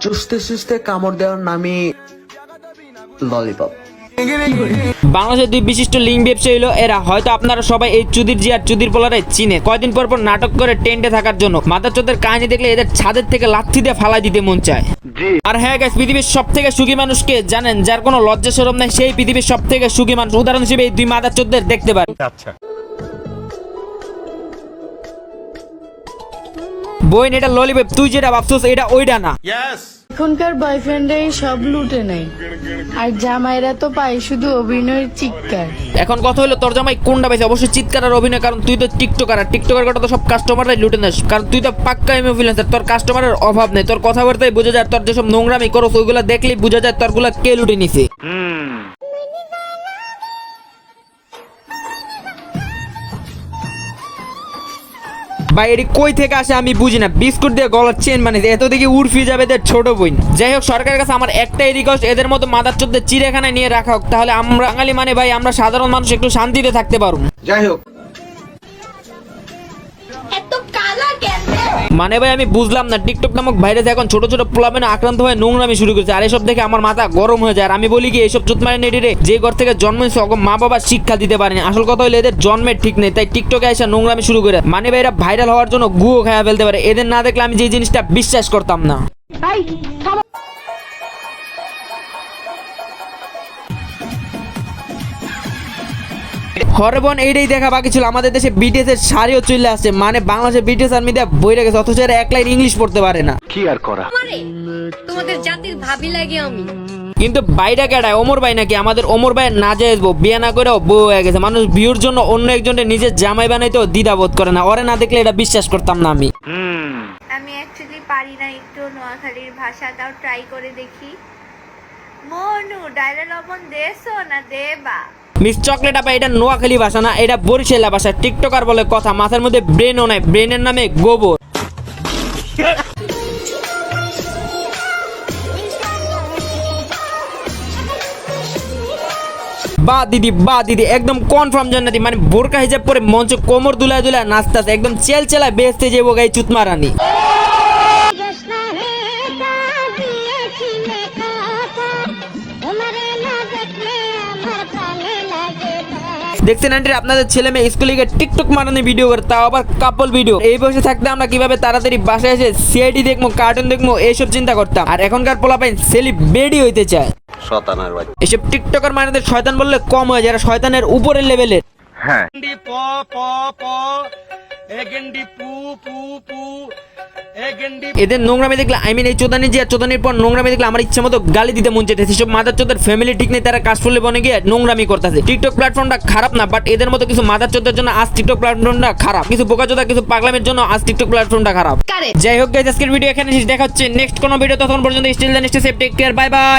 চুষতে চুষতে কামড় দেওয়ার নামই ললিপপ। বাংলাদেশের দুই বিশিষ্ট লিঙ্গ ব্যবসায়ী হলো এরা। হয়তো আপনারা সবাই এই চুদির জি আর চুদির পোলারে চিনে। কয়দিন পর পর নাটক করে টেন্টে থাকার জন্য মাদারচোদের কাহিনী দেখলে এদের ছাদের থেকে লাথি দিয়ে ফালাই দিতে মন চায়। আর হ্যাঁ গাইস, পৃথিবীর সব থেকে সুখী মানুষকে জানেন? যার কোনো লজ্জা শরম নাই, সেই পৃথিবীর সব থেকে সুখী মানুষ। উদাহরণ হিসেবে এই দুই মাদারচোদদের দেখতে পারেন। বইন, এটা ললিপপ, তুই যেটা ভাবছিস এটা ওইটা না। এখনকার বয়ফ্রেন্ডরাই সব লুটে নেয়, আর জামাইরা তো পায় শুধু অভিনয়ের চিৎকার। এখন কথা হলো, তোর জামাই কোনটা পাইছে? অবশ্যই চিৎকার আর অভিনয়, কারণ তুই তো টিকটকার। আর টিকটকার কথা তো সব কাস্টমাররাই লুটে নেস, কারণ তুই তো পাক্কা ইনফ্লুয়েন্সার। তোর কাস্টমারের অভাব নেই, তোর কথাবার্তায় বোঝা যায়। তোর যেসব নোংরামি করো ওইগুলো দেখলেই বোঝা যায় তোরগুলা কে লুটে নিছে। ভাই এটি কই থেকে আসে আমি বুঝি না। বিস্কুট দিয়ে গলার চেন বানিয়েছে, এত দেখি উড়ফি যাবে এদের ছোট বোন। যাই হোক, সরকারের কাছে আমার একটাই রিকোয়েস্ট, এদের মতো মাদারচোদদের চিড়িয়াখানায় নিয়ে রাখা হোক। তাহলে আমরা বাঙালি মানে ভাই, আমরা সাধারণ মানুষ একটু শান্তিতে থাকতে পারবো। যাই হোক, মানে ভাই আমি বুঝলাম না, টিকটক নামক ভাইরাস এখন ছোট ছোট পোলাপেনে আক্রান্ত হয়ে নোংরামি শুরু করেছে। আর এসব দেখে আমার মাথা গরম হয়ে যায়। আর আমি বলি কি, এইসব চুতমারে নেটিরে যে ঘর থেকে জন্ম হয়েছে মা বাবা শিক্ষা দিতে পারেনি। আসল কথা হলো এদের জন্মের ঠিক নেই, তাই টিকটকে এসে নোংরামি শুরু করে। মানে ভাই এরা ভাইরাল হওয়ার জন্য গুও খায়া ফেলতে পারে। এদের না দেখলে আমি যে জিনিসটা বিশ্বাস করতাম না। হরবন এইটাই দেখা বাকি ছিল। আমাদের দেশে বিটিএস এর শাড়িও চলে আসছে। মানে বাংলাদেশে বিটিএস আর মিডিয়া বইরে গেছে, অথচ এরা এক লাইন ইংলিশ পড়তে পারে না। কি আর করা। তোমাদের জাতির ভাবি লাগে আমি। কিন্তু বাইরে কেডায়? ওমর ভাই নাকি? আমাদের ওমর ভাই না যাইজ বউ, বিয়ে না করেও বউ হয়ে গেছে। মানুষ ভিউর জন্য অন্য একজনের নিজের জামাই বানাইতেও দ্বিধাবোধ করে না। ওরে না দেখলে এটা বিশ্বাস করতাম না আমি। আমি অ্যাকচুয়ালি পারি না একটু নোয়াখালীর ভাষাটাও ট্রাই করে দেখি। মনু ডাইলে লবণ দেছো না দেবা? মিস চকলেট আপা, এটা নোয়াখালী ভাষা না, এটা বরিশালা ভাষা। টিকটকার বলে কথা, মাথার মধ্যে ব্রেনও নাই, ব্রেনের নামে গোবর। বা দিদি একদম কনফার্ম জান্নাতি। মানে বোরকা হিজাব পরে মঞ্চ কোমর দুলায় দুলায় নাচতেছে, একদম চেলচেলায় বেহেশতে যাবো গাই চুতমারানি। দেখছেন আন্টি, আপনাদের ছেলে মেয়ে স্কুলে গিয়ে টিকটক মারানি ভিডিও করে, তাও আবার কাপল ভিডিও। এই বয়সে থাকতে আমরা কিভাবে তাড়াতাড়ি বাসায় এসে সিআইডি দেখবো, কার্টুন দেখবো, এইসব চিন্তা করতাম। আর এখনকার পোলাপাইন সেলিব্রিটি হইতে চায়। শয়তানের ভাই। এসব টিকটকার মানেদের শয়তান বললে কম হয়, যারা শয়তানের উপরের লেভেলের। হ্যাঁ, এদের নোংরামি দেখলে, আই মিন এই চোদানি যে চোদানির পর নোংরামি দেখলে আমার ইচ্ছা মতো গালি দিতে মন চাইতেছে। সব মাদারচোদের ফ্যামিলি ঠিক নেই, তারা কাশফুলে বনে গিয়ে নোংরামি করতেছে। টিকটক প্ল্যাটফর্মটা খারাপ না, বাট এদের মতো কিছু মাদারচোদের জন্য আজ টিকটক প্ল্যাটফর্মটা খারাপ। কিছু বোকাচোদা কিছু পাগলামের জন্য আজ টিকটক প্ল্যাটফর্মটা খারাপ। যাই হোক গাইস, আজকের ভিডিও এখানে শেষ। দেখা হচ্ছে নেক্সট কোনো ভিডিও। তখন পর্যন্ত still then, stay safe, take care, bye by.